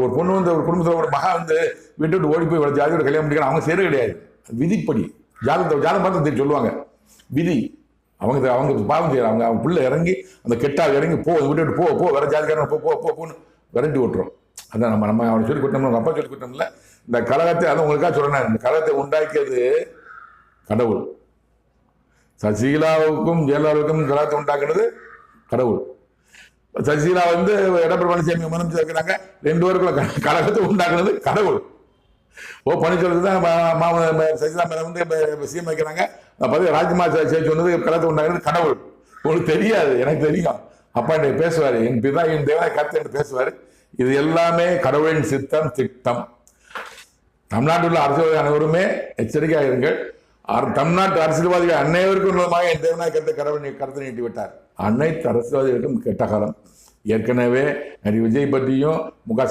ஒரு பொண்ணு வந்து ஒரு குடும்பத்தில் ஒரு மகா வந்து வீட்டு விட்டு ஓடி போய் ஜாதியோட கல்யாணம் பண்ணிக்கலாம், அவங்க செய்யறது கிடையாது. விதிப்படி ஜாதகம் பார்த்து சொல்லுவாங்க, விதி. அவங்க பாவம் செய்யறாங்க. அவங்க பிள்ளை இறங்கி அந்த கெட்டால் இறங்கி விட்டு போ வேற ஜாதிக்காரன் போன்னு விரட்டி விட்டுரும். அதான் நம்ம அவனை சொல்லி கொடுத்தோம், அப்பா சொல்லி கொடுத்தோம்ல. இந்த கழகத்தை அதை உங்களுக்காக சொல்றேன், இந்த கழகத்தை உண்டாக்கியது கடவுள். சசிகலாவுக்கும் ஜெயலலிதாவுக்கும் கழகத்தை உண்டாக்குறது கடவுள். சசிகலா வந்து எடப்பாடி பழனிசாமி மனம் சேர்க்கிறாங்க, 2 பேருக்குள்ள கழகத்தை உண்டாக்குறது கடவுள். பன்னீர்செல்வம் தான் சசிகலா மேல வந்து சிஎம் வைக்கிறாங்க, ராஜ்குமார் சொன்னது கழகத்தை உண்டாக்குறது கடவுள். உங்களுக்கு தெரியாது, எனக்கு தெரியும். அப்பா என்னை பேசுவாரு, என் பிதா என் தேவா கருத்து என்று பேசுவாரு. இது எல்லாமே கடவுளின் சித்தம் திட்டம். தமிழ்நாட்டில் உள்ள அரசியல்வாதி அனைவருமே எச்சரிக்கையாக இருங்கள். தமிழ்நாட்டு அரசியல்வாதிகள் அனைவருக்கும் மூலமாக என் தேவனாய் கருத்து நீட்டி விட்டார். அனைத்து அரசியல்வாதிகளுக்கும் கெட்ட காலம். ஏற்கனவே விஜய் பற்றியும் முக